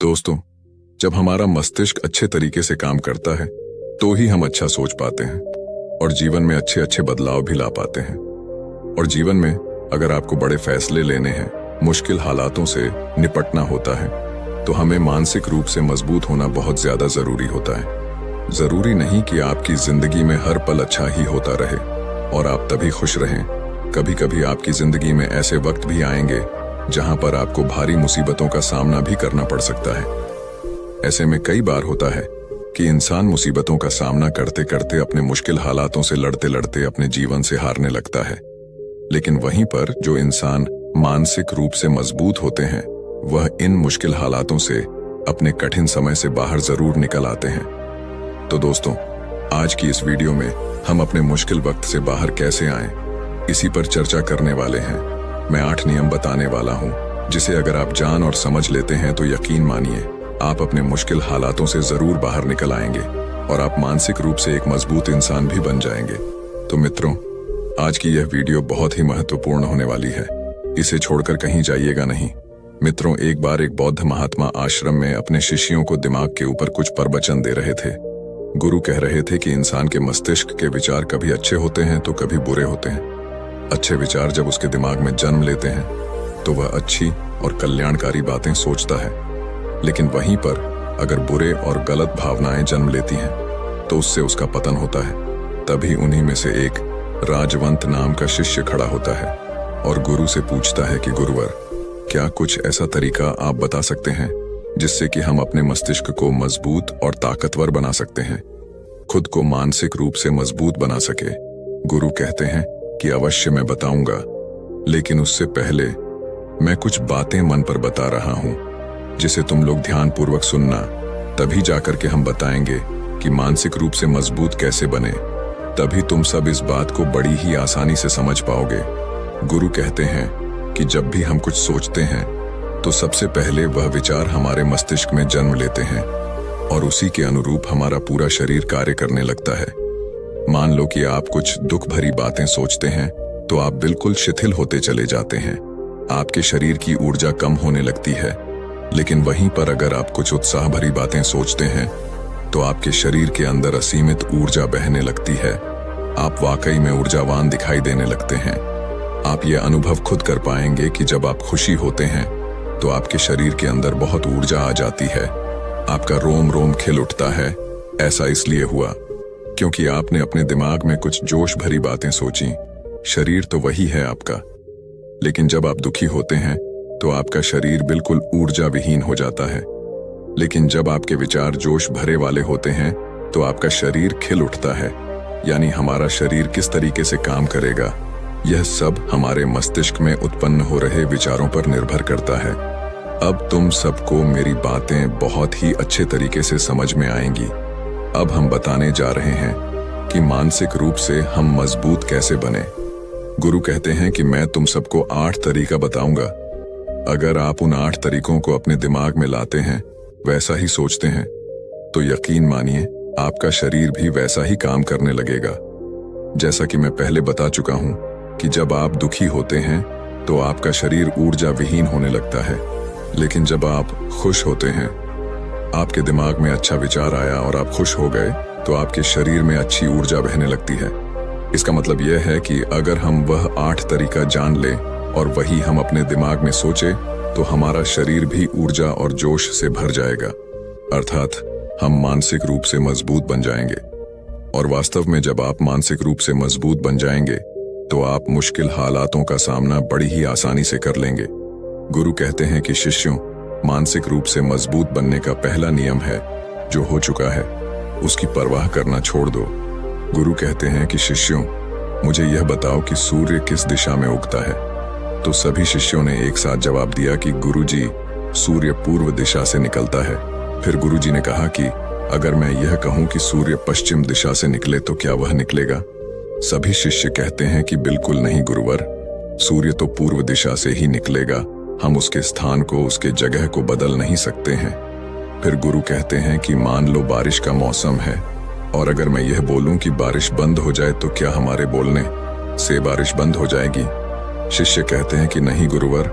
दोस्तों, जब हमारा मस्तिष्क अच्छे तरीके से काम करता है तो ही हम अच्छा सोच पाते हैं और जीवन में अच्छे अच्छे बदलाव भी ला पाते हैं। और जीवन में अगर आपको बड़े फैसले लेने हैं, मुश्किल हालातों से निपटना होता है, तो हमें मानसिक रूप से मजबूत होना बहुत ज्यादा जरूरी होता है। जरूरी नहीं कि आपकी जिंदगी में हर पल अच्छा ही होता रहे और आप तभी खुश रहें। कभी कभी आपकी जिंदगी में ऐसे वक्त भी आएंगे जहां पर आपको भारी मुसीबतों का सामना भी करना पड़ सकता है। ऐसे में कई बार होता है कि इंसान मुसीबतों का सामना करते करते अपने मुश्किल हालातों से लड़ते लड़ते अपने जीवन से हारने लगता है। लेकिन वहीं पर जो इंसान मानसिक रूप से मजबूत होते हैं, वह इन मुश्किल हालातों से अपने कठिन समय से बाहर जरूर निकल आते हैं। तो दोस्तों, आज की इस वीडियो में हम अपने मुश्किल वक्त से बाहर कैसे आएं, इसी पर चर्चा करने वाले हैं। मैं 8 नियम बताने वाला हूं, जिसे अगर आप जान और समझ लेते हैं तो यकीन मानिए आप अपने मुश्किल हालातों से जरूर बाहर निकल आएंगे और आप मानसिक रूप से एक मजबूत इंसान भी बन जाएंगे। तो मित्रों, आज की यह वीडियो बहुत ही महत्वपूर्ण होने वाली है, इसे छोड़कर कहीं जाइएगा नहीं। मित्रों, एक बार एक बौद्ध महात्मा आश्रम में अपने शिष्यों को दिमाग के ऊपर कुछ प्रवचन दे रहे थे। गुरु कह रहे थे कि इंसान के मस्तिष्क के विचार कभी अच्छे होते हैं तो कभी बुरे होते हैं। अच्छे विचार जब उसके दिमाग में जन्म लेते हैं तो वह अच्छी और कल्याणकारी बातें सोचता है, लेकिन वहीं पर अगर बुरे और गलत भावनाएं जन्म लेती हैं तो उससे उसका पतन होता है। तभी उन्हीं में से एक राजवंत नाम का शिष्य खड़ा होता है और गुरु से पूछता है कि गुरुवर, क्या कुछ ऐसा तरीका आप बता सकते हैं जिससे कि हम अपने मस्तिष्क को मजबूत और ताकतवर बना सकते हैं, खुद को मानसिक रूप से मजबूत बना सके। गुरु कहते हैं कि अवश्य मैं बताऊंगा, लेकिन उससे पहले मैं कुछ बातें मन पर बता रहा हूं जिसे तुम लोग ध्यानपूर्वक सुनना। तभी जाकर के हम बताएंगे कि मानसिक रूप से मजबूत कैसे बने। तभी तुम सब इस बात को बड़ी ही आसानी से समझ पाओगे। गुरु कहते हैं कि जब भी हम कुछ सोचते हैं तो सबसे पहले वह विचार हमारे मस्तिष्क में जन्म लेते हैं और उसी के अनुरूप हमारा पूरा शरीर कार्य करने लगता है। मान लो कि आप कुछ दुख भरी बातें सोचते हैं तो आप बिल्कुल शिथिल होते चले जाते हैं, आपके शरीर की ऊर्जा कम होने लगती है। लेकिन वहीं पर अगर आप कुछ उत्साह भरी बातें सोचते हैं तो आपके शरीर के अंदर असीमित ऊर्जा बहने लगती है। आप वाकई में ऊर्जावान दिखाई देने लगते हैं। आप ये अनुभव खुद कर पाएंगे कि जब आप खुशी होते हैं तो आपके शरीर के अंदर बहुत ऊर्जा आ जाती है, आपका रोम रोम खिल उठता है। ऐसा इसलिए हुआ क्योंकि आपने अपने दिमाग में कुछ जोश भरी बातें सोची। शरीर तो वही है आपका, लेकिन जब आप दुखी होते हैं तो आपका शरीर बिल्कुल ऊर्जा विहीन हो जाता है। लेकिन जब आपके विचार जोश भरे वाले होते हैं तो आपका शरीर खिल उठता है। यानी हमारा शरीर किस तरीके से काम करेगा, यह सब हमारे मस्तिष्क में उत्पन्न हो रहे विचारों पर निर्भर करता है। अब तुम सबको मेरी बातें बहुत ही अच्छे तरीके से समझ में आएंगी। अब हम बताने जा रहे हैं कि मानसिक रूप से हम मजबूत कैसे बने। गुरु कहते हैं कि मैं तुम सबको 8 तरीका बताऊंगा। अगर आप उन 8 तरीकों को अपने दिमाग में लाते हैं, वैसा ही सोचते हैं, तो यकीन मानिए आपका शरीर भी वैसा ही काम करने लगेगा। जैसा कि मैं पहले बता चुका हूं कि जब आप दुखी होते हैं तो आपका शरीर ऊर्जा विहीन होने लगता है, लेकिन जब आप खुश होते हैं, आपके दिमाग में अच्छा विचार आया और आप खुश हो गए, तो आपके शरीर में अच्छी ऊर्जा बहने लगती है। इसका मतलब यह है कि अगर हम वह 8 तरीका जान लें और वही हम अपने दिमाग में सोचे तो हमारा शरीर भी ऊर्जा और जोश से भर जाएगा, अर्थात हम मानसिक रूप से मजबूत बन जाएंगे। और वास्तव में जब आप मानसिक रूप से मजबूत बन जाएंगे तो आप मुश्किल हालातों का सामना बड़ी ही आसानी से कर लेंगे। गुरु कहते हैं कि शिष्यों, मानसिक रूप से मजबूत बनने का पहला नियम है, जो हो चुका है उसकी परवाह करना छोड़ दो। गुरु कहते हैं कि शिष्यों, मुझे यह बताओ कि सूर्य किस दिशा में उगता है। तो सभी शिष्यों ने एक साथ जवाब दिया कि गुरुजी, सूर्य पूर्व दिशा से निकलता है। फिर गुरुजी ने कहा कि अगर मैं यह कहूं कि सूर्य पश्चिम दिशा से निकले तो क्या वह निकलेगा? सभी शिष्य कहते हैं कि बिल्कुल नहीं गुरुवर, सूर्य तो पूर्व दिशा से ही निकलेगा, हम उसके स्थान को, उसके जगह को बदल नहीं सकते हैं। फिर गुरु कहते हैं कि मान लो बारिश का मौसम है और अगर मैं यह बोलूं कि बारिश बंद हो जाए तो क्या हमारे बोलने से बारिश बंद हो जाएगी? शिष्य कहते हैं कि नहीं गुरुवर,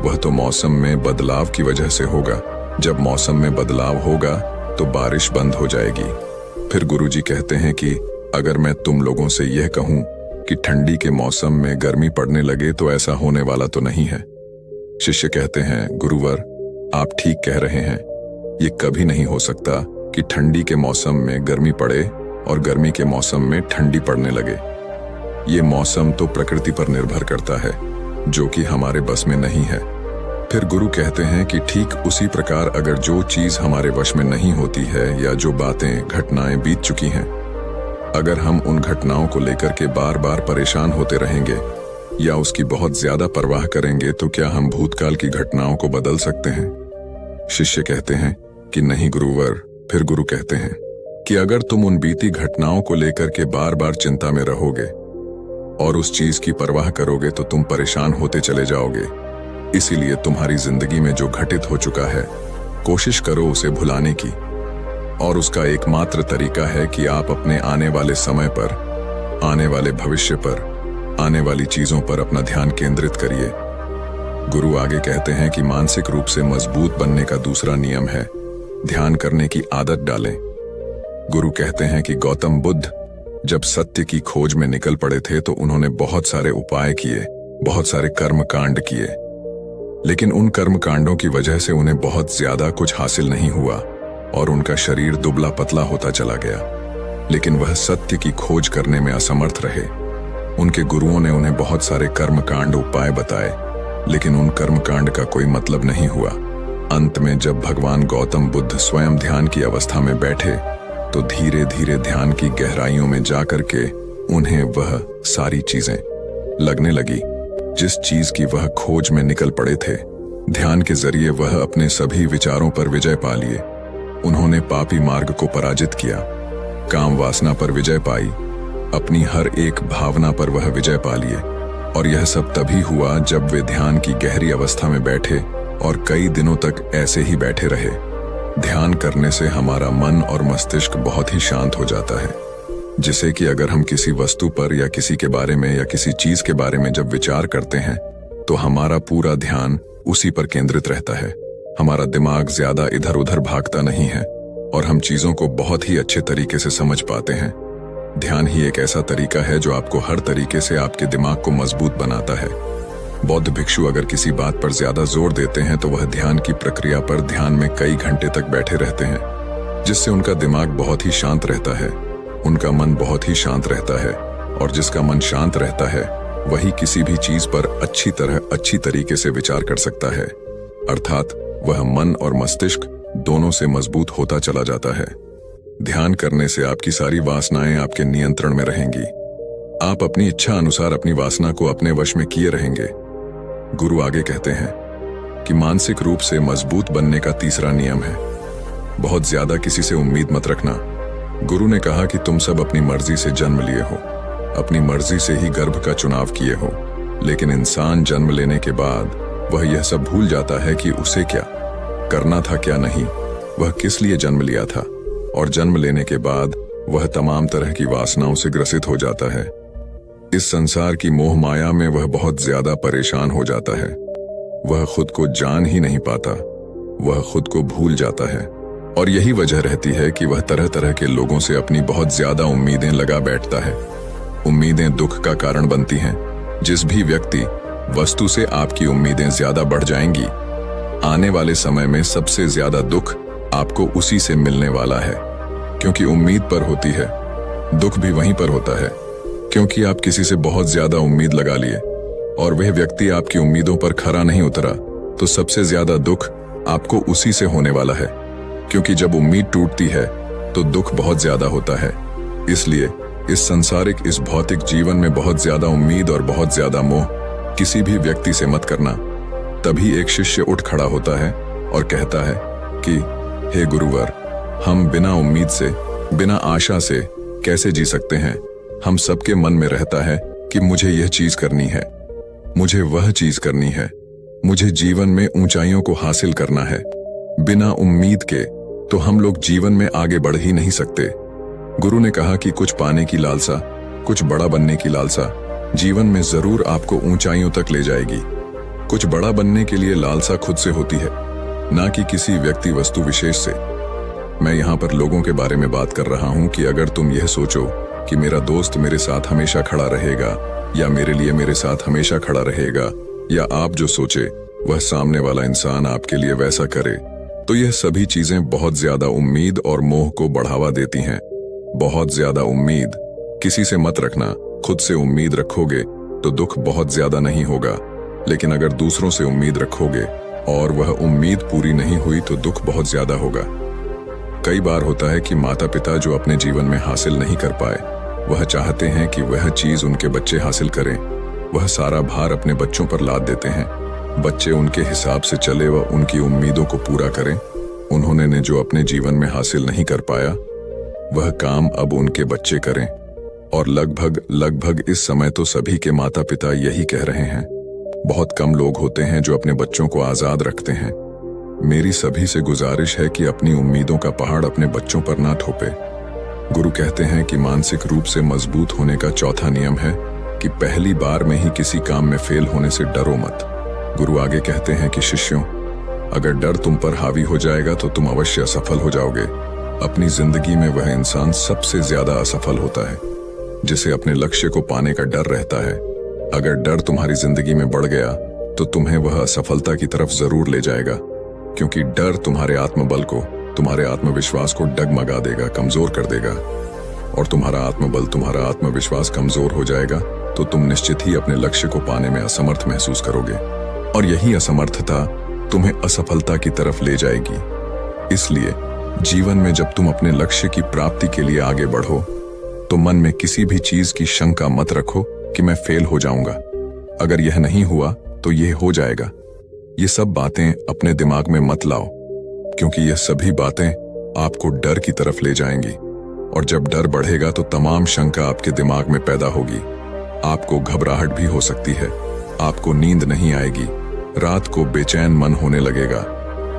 वह तो मौसम में बदलाव की वजह से होगा, जब मौसम में बदलाव होगा तो बारिश बंद हो जाएगी। फिर गुरुजी कहते हैं कि अगर मैं तुम लोगों से यह कहूं कि ठंडी के मौसम में गर्मी पड़ने लगे तो ऐसा होने वाला तो नहीं है। शिष्य कहते हैं, गुरुवर आप ठीक कह रहे हैं, ये कभी नहीं हो सकता कि ठंडी के मौसम में गर्मी पड़े और गर्मी के मौसम में ठंडी पड़ने लगे। ये मौसम तो प्रकृति पर निर्भर करता है, जो कि हमारे बस में नहीं है। फिर गुरु कहते हैं कि ठीक उसी प्रकार अगर जो चीज हमारे वश में नहीं होती है या जो बातें घटनाएं बीत चुकी हैं, अगर हम उन घटनाओं को लेकर के बार बार परेशान होते रहेंगे या उसकी बहुत ज्यादा परवाह करेंगे तो क्या हम भूतकाल की घटनाओं को बदल सकते हैं? शिष्य कहते हैं कि नहीं गुरुवर। फिर गुरु कहते हैं कि अगर तुम उन बीती घटनाओं को लेकर के बार बार चिंता में रहोगे और उस चीज की परवाह करोगे तो तुम परेशान होते चले जाओगे। इसीलिए तुम्हारी जिंदगी में जो घटित हो चुका है, कोशिश करो उसे भुलाने की, और उसका एकमात्र तरीका है कि आप अपने आने वाले समय पर, आने वाले भविष्य पर, आने वाली चीजों पर अपना ध्यान केंद्रित करिए। गुरु आगे कहते हैं कि मानसिक रूप से मजबूत बनने का दूसरा नियम है ध्यान करने की आदत डालें। गुरु कहते हैं कि गौतम बुद्ध जब सत्य की खोज में निकल पड़े थे तो उन्होंने बहुत सारे उपाय किए, बहुत सारे कर्म कांड किए, लेकिन उन कर्म कांडों की वजह से उन्हें बहुत ज्यादा कुछ हासिल नहीं हुआ और उनका शरीर दुबला पतला होता चला गया। लेकिन वह सत्य की खोज करने में असमर्थ रहे। उनके गुरुओं ने उन्हें बहुत सारे कर्मकांड उपाय बताए, लेकिन उन कर्मकांड का कोई मतलब नहीं हुआ। अंत में जब भगवान गौतम बुद्ध स्वयं ध्यान की अवस्था में बैठे तो धीरे धीरे ध्यान की गहराइयों में जाकर के उन्हें वह सारी चीजें लगने लगी जिस चीज की वह खोज में निकल पड़े थे। ध्यान के जरिए वह अपने सभी विचारों पर विजय पा लिए। उन्होंने पापी मार्ग को पराजित किया, काम वासना पर विजय पाई, अपनी हर एक भावना पर वह विजय पा लिए। और यह सब तभी हुआ जब वे ध्यान की गहरी अवस्था में बैठे और कई दिनों तक ऐसे ही बैठे रहे। ध्यान करने से हमारा मन और मस्तिष्क बहुत ही शांत हो जाता है, जिसे कि अगर हम किसी वस्तु पर या किसी के बारे में या किसी चीज के बारे में जब विचार करते हैं तो हमारा पूरा ध्यान उसी पर केंद्रित रहता है। हमारा दिमाग ज्यादा इधर उधर भागता नहीं है और हम चीजों को बहुत ही अच्छे तरीके से समझ पाते हैं। ध्यान ही एक ऐसा तरीका है जो आपको हर तरीके से आपके दिमाग को मजबूत बनाता है। बौद्ध भिक्षु अगर किसी बात पर ज्यादा जोर देते हैं तो वह ध्यान की प्रक्रिया पर ध्यान में कई घंटे तक बैठे रहते हैं, जिससे उनका दिमाग बहुत ही शांत रहता है, उनका मन बहुत ही शांत रहता है। और जिसका मन शांत रहता है वही किसी भी चीज पर अच्छी तरीके से विचार कर सकता है, अर्थात वह मन और मस्तिष्क दोनों से मजबूत होता चला जाता है। ध्यान करने से आपकी सारी वासनाएं आपके नियंत्रण में रहेंगी। आप अपनी इच्छा अनुसार अपनी वासना को अपने वश में किए रहेंगे। गुरु आगे कहते हैं कि मानसिक रूप से मजबूत बनने का तीसरा नियम है बहुत ज्यादा किसी से उम्मीद मत रखना। गुरु ने कहा कि तुम सब अपनी मर्जी से जन्म लिए हो, अपनी मर्जी से ही गर्भ का चुनाव किए हो, लेकिन इंसान जन्म लेने के बाद वह यह सब भूल जाता है कि उसे क्या करना था क्या नहीं, वह किस लिए जन्म लिया था। और जन्म लेने के बाद वह तमाम तरह की वासनाओं से ग्रसित हो जाता है। इस संसार की मोह माया में वह बहुत ज्यादा परेशान हो जाता है। वह खुद को जान ही नहीं पाता, वह खुद को भूल जाता है। और यही वजह रहती है कि वह तरह तरह के लोगों से अपनी बहुत ज्यादा उम्मीदें लगा बैठता है। उम्मीदें दुख का कारण बनती हैं। जिस भी व्यक्ति वस्तु से आपकी उम्मीदें ज्यादा बढ़ जाएंगी, आने वाले समय में सबसे ज्यादा दुख आपको उसी से मिलने वाला है, क्योंकि उम्मीद पर होती है। दुख भी वहीं पर होता है, क्योंकि आप किसी से बहुत ज्यादा उम्मीद लगा लिए और वह व्यक्ति आपकी उम्मीदों पर खरा नहीं उतरा, तो सबसे ज्यादा दुख आपको उसी से होने वाला है। क्योंकि जब उम्मीद टूटती है तो दुख बहुत ज्यादा होता है। इसलिए इस संसारिक, इस भौतिक जीवन में बहुत ज्यादा उम्मीद और बहुत ज्यादा मोह किसी भी व्यक्ति से मत करना। तभी एक शिष्य उठ खड़ा होता है और कहता है कि हे गुरुवर, हम बिना उम्मीद से, बिना आशा से कैसे जी सकते हैं। हम सबके मन में रहता है कि मुझे यह चीज करनी है, मुझे वह चीज करनी है, मुझे जीवन में ऊंचाइयों को हासिल करना है। बिना उम्मीद के तो हम लोग जीवन में आगे बढ़ ही नहीं सकते। गुरु ने कहा कि कुछ पाने की लालसा, कुछ बड़ा बनने की लालसा जीवन में जरूर आपको ऊंचाइयों तक ले जाएगी। कुछ बड़ा बनने के लिए लालसा खुद से होती है, ना कि किसी व्यक्ति वस्तु विशेष से। मैं यहाँ पर लोगों के बारे में बात कर रहा हूँ कि अगर तुम यह सोचो कि मेरा दोस्त मेरे साथ हमेशा खड़ा रहेगा या मेरे लिए मेरे साथ हमेशा खड़ा रहेगा, या आप जो सोचे वह सामने वाला इंसान आपके लिए वैसा करे, तो यह सभी चीजें बहुत ज्यादा उम्मीद और मोह को बढ़ावा देती हैं। बहुत ज्यादा उम्मीद किसी से मत रखना। खुद से उम्मीद रखोगे तो दुख बहुत ज्यादा नहीं होगा, लेकिन अगर दूसरों से उम्मीद रखोगे और वह उम्मीद पूरी नहीं हुई तो दुख बहुत ज्यादा होगा। कई बार होता है कि माता पिता जो अपने जीवन में हासिल नहीं कर पाए, वह चाहते हैं कि वह चीज उनके बच्चे हासिल करें। वह सारा भार अपने बच्चों पर लाद देते हैं। बच्चे उनके हिसाब से चले व उनकी उम्मीदों को पूरा करें। उन्होंने ने जो अपने जीवन में हासिल नहीं कर पाया, वह काम अब उनके बच्चे करें। और लगभग इस समय तो सभी के माता पिता यही कह रहे हैं। बहुत कम लोग होते हैं जो अपने बच्चों को आजाद रखते हैं। मेरी सभी से गुजारिश है कि अपनी उम्मीदों का पहाड़ अपने बच्चों पर ना थोपे। गुरु कहते हैं कि मानसिक रूप से मजबूत होने का चौथा नियम है कि पहली बार में ही किसी काम में फेल होने से डरो मत। गुरु आगे कहते हैं कि शिष्यों, अगर डर तुम पर हावी हो जाएगा तो तुम अवश्य असफल हो जाओगे। अपनी जिंदगी में वह इंसान सबसे ज्यादा असफल होता है जिसे अपने लक्ष्य को पाने का डर रहता है। अगर डर तुम्हारी जिंदगी में बढ़ गया तो तुम्हें वह असफलता की तरफ जरूर ले जाएगा, क्योंकि डर तुम्हारे आत्मबल को, तुम्हारे आत्मविश्वास को डगमगा देगा, कमजोर कर देगा। और तुम्हारा आत्मबल, तुम्हारा आत्मविश्वास कमजोर हो जाएगा तो तुम निश्चित ही अपने लक्ष्य को पाने में असमर्थ महसूस करोगे, और यही असमर्थता तुम्हें असफलता की तरफ ले जाएगी। इसलिए जीवन में जब तुम अपने लक्ष्य की प्राप्ति के लिए आगे बढ़ो तो मन में किसी भी चीज की शंका मत रखो कि मैं फेल हो जाऊंगा। अगर यह नहीं हुआ तो यह हो जाएगा। ये सब बातें अपने दिमाग में मत लाओ, क्योंकि ये सभी बातें आपको डर की तरफ ले जाएंगी। और जब डर बढ़ेगा तो तमाम शंका आपके दिमाग में पैदा होगी। आपको घबराहट भी हो सकती है, आपको नींद नहीं आएगी, रात को बेचैन मन होने लगेगा,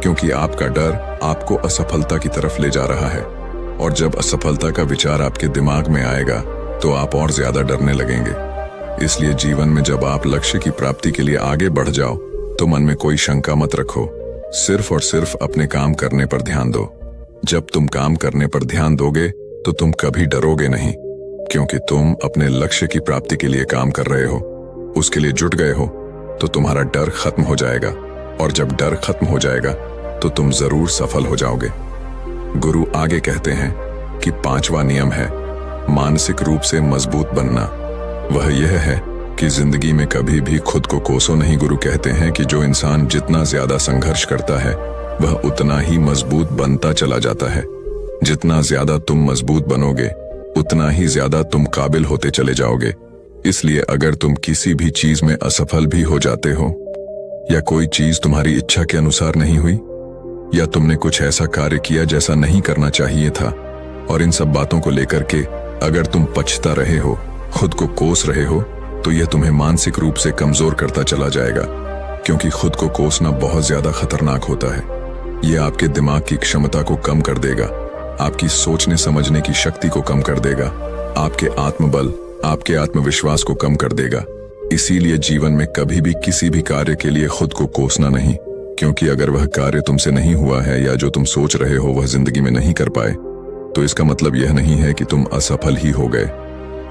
क्योंकि आपका डर आपको असफलता की तरफ ले जा रहा है। और जब असफलता का विचार आपके दिमाग में आएगा तो आप और ज्यादा डरने लगेंगे। इसलिए जीवन में जब आप लक्ष्य की प्राप्ति के लिए आगे बढ़ जाओ तो मन में कोई शंका मत रखो, सिर्फ और सिर्फ अपने काम करने पर ध्यान दो। जब तुम काम करने पर ध्यान दोगे तो तुम कभी डरोगे नहीं, क्योंकि तुम अपने लक्ष्य की प्राप्ति के लिए काम कर रहे हो, उसके लिए जुट गए हो। तो तुम्हारा डर खत्म हो जाएगा, और जब डर खत्म हो जाएगा तो तुम जरूर सफल हो जाओगे। गुरु आगे कहते हैं कि पांचवा नियम है मानसिक रूप से मजबूत बनना। वह यह है कि जिंदगी में कभी भी खुद को कोसो नहीं। गुरु कहते हैं कि जो इंसान जितना ज्यादा संघर्ष करता है वह उतना ही मजबूत बनता चला जाता है। जितना ज्यादा तुम मजबूत बनोगे उतना ही ज्यादा तुम काबिल होते चले जाओगे। इसलिए अगर तुम किसी भी चीज में असफल भी हो जाते हो, या कोई चीज तुम्हारी इच्छा के अनुसार नहीं हुई, या तुमने कुछ ऐसा कार्य किया जैसा नहीं करना चाहिए था, और इन सब बातों को लेकर के अगर तुम पछता रहे हो, खुद को कोस रहे हो, तो यह तुम्हें मानसिक रूप से कमजोर करता चला जाएगा, क्योंकि खुद को कोसना बहुत ज्यादा खतरनाक होता है। यह आपके दिमाग की क्षमता को कम कर देगा, आपकी सोचने समझने की शक्ति को कम कर देगा, आपके आत्मबल, आपके आत्मविश्वास को कम कर देगा। इसीलिए जीवन में कभी भी किसी भी कार्य के लिए खुद को कोसना नहीं, क्योंकि अगर वह कार्य तुमसे नहीं हुआ है या जो तुम सोच रहे हो वह जिंदगी में नहीं कर पाए, तो इसका मतलब यह नहीं है कि तुम असफल ही हो गए।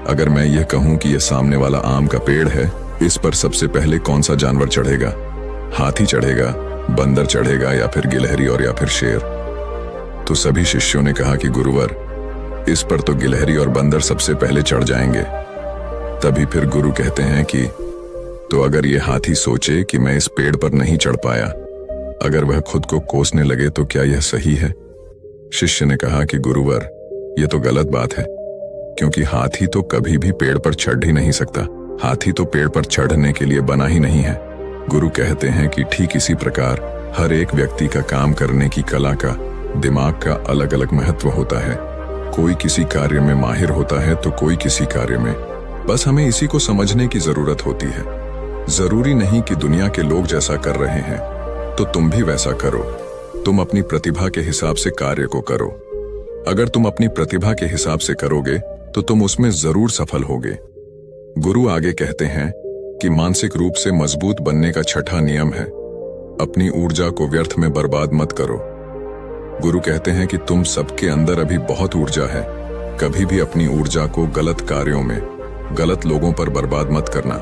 अगर मैं यह कहूं कि यह सामने वाला आम का पेड़ है, इस पर सबसे पहले कौन सा जानवर चढ़ेगा? हाथी चढ़ेगा, बंदर चढ़ेगा, या फिर गिलहरी और या फिर शेर? तो सभी शिष्यों ने कहा कि गुरुवर, इस पर तो गिलहरी और बंदर सबसे पहले चढ़ जाएंगे। तभी फिर गुरु कहते हैं कि तो अगर यह हाथी सोचे कि मैं इस पेड़ पर नहीं चढ़ पाया, अगर वह खुद को कोसने लगे, तो क्या यह सही है? शिष्य ने कहा कि गुरुवर, यह तो गलत बात है, क्योंकि हाथी तो कभी भी पेड़ पर चढ़ ही नहीं सकता। हाथी तो पेड़ पर चढ़ने के लिए बना ही नहीं है। गुरु कहते हैं कि ठीक इसी प्रकार हर एक व्यक्ति का काम करने की कला का, दिमाग का अलग अलग महत्व होता है। कोई किसी कार्य में माहिर होता है तो कोई किसी कार्य में। बस हमें इसी को समझने की जरूरत होती है। जरूरी नहीं कि दुनिया के लोग जैसा कर रहे हैं तो तुम भी वैसा करो। तुम अपनी प्रतिभा के हिसाब से कार्य को करो। अगर तुम अपनी प्रतिभा के हिसाब से करोगे तो तुम उसमें जरूर सफल होगे। गुरु आगे कहते हैं कि मानसिक रूप से मजबूत बनने का छठा नियम है अपनी ऊर्जा को व्यर्थ में बर्बाद मत करो। गुरु कहते हैं कि तुम सबके अंदर अभी बहुत ऊर्जा है। कभी भी अपनी ऊर्जा को गलत कार्यों में, गलत लोगों पर बर्बाद मत करना,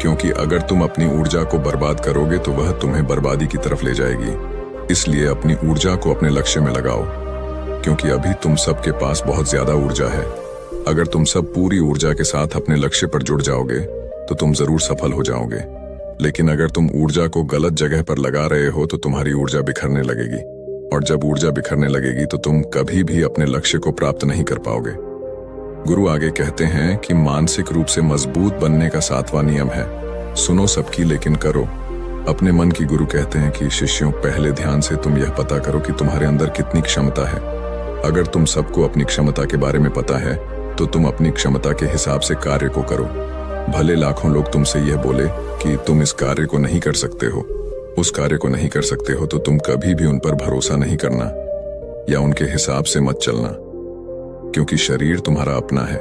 क्योंकि अगर तुम अपनी ऊर्जा को बर्बाद करोगे तो वह तुम्हें बर्बादी की तरफ ले जाएगी। इसलिए अपनी ऊर्जा को अपने लक्ष्य में लगाओ, क्योंकि अभी तुम सबके पास बहुत ज्यादा ऊर्जा है। अगर तुम सब पूरी ऊर्जा के साथ अपने लक्ष्य पर जुड़ जाओगे तो तुम जरूर सफल हो जाओगे। लेकिन अगर तुम ऊर्जा को गलत जगह पर लगा रहे हो तो तुम्हारी ऊर्जा बिखरने लगेगी, और जब ऊर्जा बिखरने लगेगी तो तुम कभी भी अपने लक्ष्य को प्राप्त नहीं कर पाओगे। गुरु आगे कहते हैं कि मानसिक रूप से मजबूत बनने का 7वां नियम है, सुनो सबकी लेकिन करो अपने मन की। गुरु कहते हैं कि शिष्यों, पहले ध्यान से तुम यह पता करो कि तुम्हारे अंदर कितनी क्षमता है। अगर तुम सबको अपनी क्षमता के बारे में पता है तो तुम अपनी क्षमता के हिसाब से कार्य को करो। भले लाखों लोग तुमसे यह बोले कि तुम इस कार्य को नहीं कर सकते हो, उस कार्य को नहीं कर सकते हो, तो तुम कभी भी उन पर भरोसा नहीं करना या उनके हिसाब से मत चलना, क्योंकि शरीर तुम्हारा अपना है।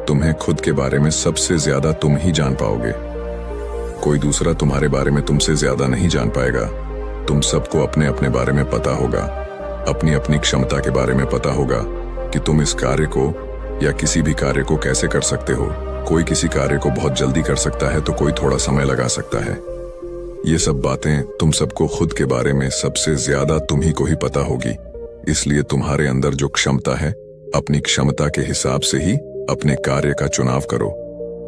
तुम्हें खुद के बारे में सबसे ज्यादा तुम ही जान पाओगे। कोई दूसरा तुम्हारे बारे में तुमसे ज्यादा नहीं जान पाएगा। तुम सबको अपने अपने बारे में पता होगा, अपनी अपनी क्षमता के बारे में पता होगा कि तुम इस कार्य को या किसी भी कार्य को कैसे कर सकते हो। कोई किसी कार्य को बहुत जल्दी कर सकता है तो कोई थोड़ा समय लगा सकता है। ये सब बातें तुम सबको खुद के बारे में सबसे ज्यादा तुम्ही को ही पता होगी। इसलिए तुम्हारे अंदर जो क्षमता है, अपनी क्षमता के हिसाब से ही अपने कार्य का चुनाव करो।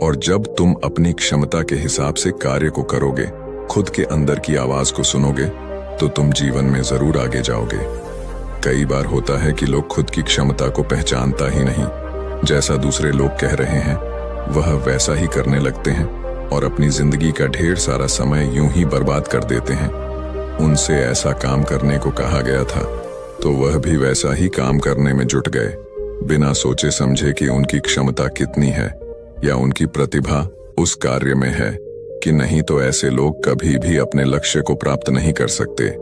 और जब तुम अपनी क्षमता के हिसाब से कार्य को करोगे, खुद के अंदर की आवाज को सुनोगे, तो तुम जीवन में जरूर आगे जाओगे। कई बार होता है कि लोग खुद की क्षमता को पहचानता ही नहीं। जैसा दूसरे लोग कह रहे हैं वह वैसा ही करने लगते हैं और अपनी जिंदगी का ढेर सारा समय यूं ही बर्बाद कर देते हैं। उनसे ऐसा काम करने को कहा गया था तो वह भी वैसा ही काम करने में जुट गए, बिना सोचे समझे कि उनकी क्षमता कितनी है या उनकी प्रतिभा उस कार्य में है कि नहीं। तो ऐसे लोग कभी भी अपने लक्ष्य को प्राप्त नहीं कर सकते,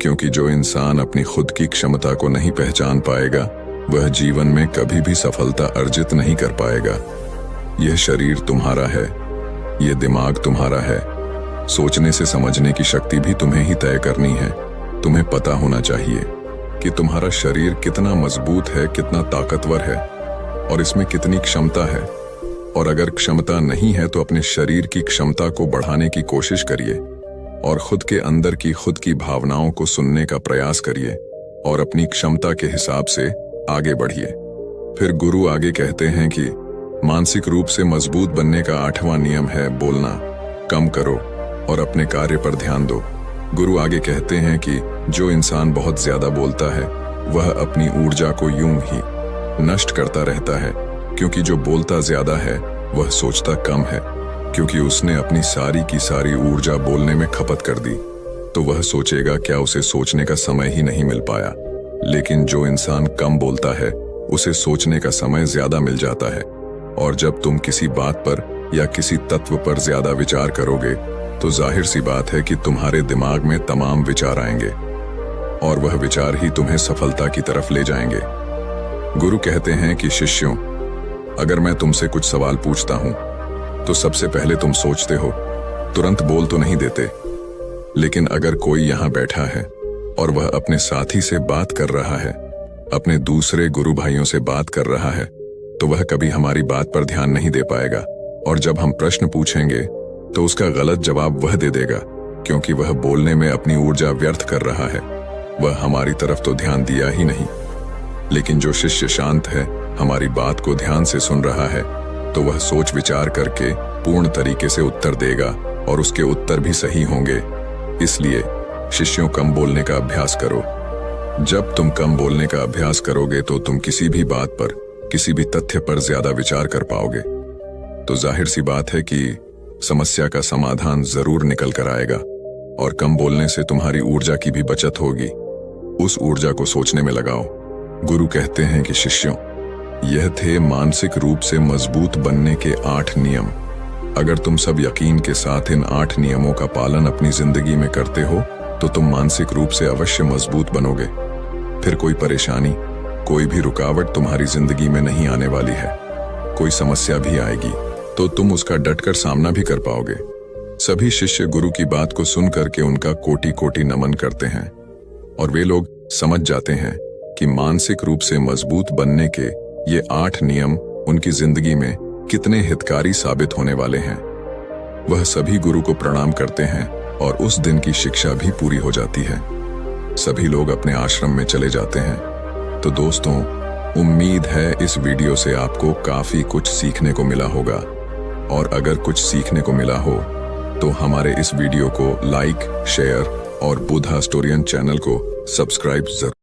क्योंकि जो इंसान अपनी खुद की क्षमता को नहीं पहचान पाएगा वह जीवन में कभी भी सफलता अर्जित नहीं कर पाएगा। यह शरीर तुम्हारा है, यह दिमाग तुम्हारा है। सोचने से समझने की शक्ति भी तुम्हें ही तय करनी है। तुम्हें पता होना चाहिए कि तुम्हारा शरीर कितना मजबूत है, कितना ताकतवर है और इसमें कितनी क्षमता है। और अगर क्षमता नहीं है तो अपने शरीर की क्षमता को बढ़ाने की कोशिश करिए और खुद के अंदर की खुद की भावनाओं को सुनने का प्रयास करिए और अपनी क्षमता के हिसाब से आगे बढ़िए। फिर गुरु आगे कहते हैं कि मानसिक रूप से मजबूत बनने का 8वां नियम है, बोलना कम करो और अपने कार्य पर ध्यान दो। गुरु आगे कहते हैं कि जो इंसान बहुत ज्यादा बोलता है वह अपनी ऊर्जा को यूं ही नष्ट करता रहता है, क्योंकि जो बोलता ज्यादा है वह सोचता कम है, क्योंकि उसने अपनी सारी की सारी ऊर्जा बोलने में खपत कर दी तो वह सोचेगा क्या उसे सोचने का समय ही नहीं मिल पाया। लेकिन जो इंसान कम बोलता है उसे सोचने का समय ज्यादा मिल जाता है। और जब तुम किसी बात पर या किसी तत्व पर ज्यादा विचार करोगे तो जाहिर सी बात है कि तुम्हारे दिमाग में तमाम विचार आएंगे और वह विचार ही तुम्हें सफलता की तरफ ले जाएंगे। गुरु कहते हैं कि शिष्यों, अगर मैं तुमसे कुछ सवाल पूछता हूं तो सबसे पहले तुम सोचते हो, तुरंत बोल तो नहीं देते। लेकिन अगर कोई यहां बैठा है और वह अपने साथी से बात कर रहा है, अपने दूसरे गुरु भाइयों से बात कर रहा है, तो वह कभी हमारी बात पर ध्यान नहीं दे पाएगा। और जब हम प्रश्न पूछेंगे तो उसका गलत जवाब वह दे देगा, क्योंकि वह बोलने में अपनी ऊर्जा व्यर्थ कर रहा है। वह हमारी तरफ तो ध्यान दिया ही नहीं। लेकिन जो शिष्य शांत है, हमारी बात को ध्यान से सुन रहा है, तो वह सोच विचार करके पूर्ण तरीके से उत्तर देगा और उसके उत्तर भी सही होंगे। इसलिए शिष्यों, कम बोलने का अभ्यास करो। जब तुम कम बोलने का अभ्यास करोगे तो तुम किसी भी बात पर, किसी भी तथ्य पर ज्यादा विचार कर पाओगे। तो जाहिर सी बात है कि समस्या का समाधान जरूर निकल कर आएगा और कम बोलने से तुम्हारी ऊर्जा की भी बचत होगी। उस ऊर्जा को सोचने में लगाओ। गुरु कहते हैं कि शिष्यों, यह थे मानसिक रूप से मजबूत बनने के 8 नियम। अगर तुम सब यकीन के साथ इन 8 नियमों का पालन अपनी जिंदगी में करते हो तो तुम मानसिक रूप से अवश्य मजबूत बनोगे। फिर कोई परेशानी, कोई भी रुकावट तुम्हारी जिंदगी में नहीं आने वाली है। कोई समस्या भी आएगी तो तुम उसका डटकर सामना भी कर पाओगे। सभी शिष्य गुरु की बात को सुन करके उनका कोटि कोटि नमन करते हैं और वे लोग समझ जाते हैं कि मानसिक रूप से मजबूत बनने के ये 8 नियम उनकी जिंदगी में कितने हितकारी साबित होने वाले हैं। वह सभी गुरु को प्रणाम करते हैं और उस दिन की शिक्षा भी पूरी हो जाती है। सभी लोग अपने आश्रम में चले जाते हैं। तो दोस्तों, उम्मीद है इस वीडियो से आपको काफी कुछ सीखने को मिला होगा, और अगर कुछ सीखने को मिला हो तो हमारे इस वीडियो को लाइक, शेयर और बुद्धा स्टोरियन चैनल को सब्सक्राइब जरूर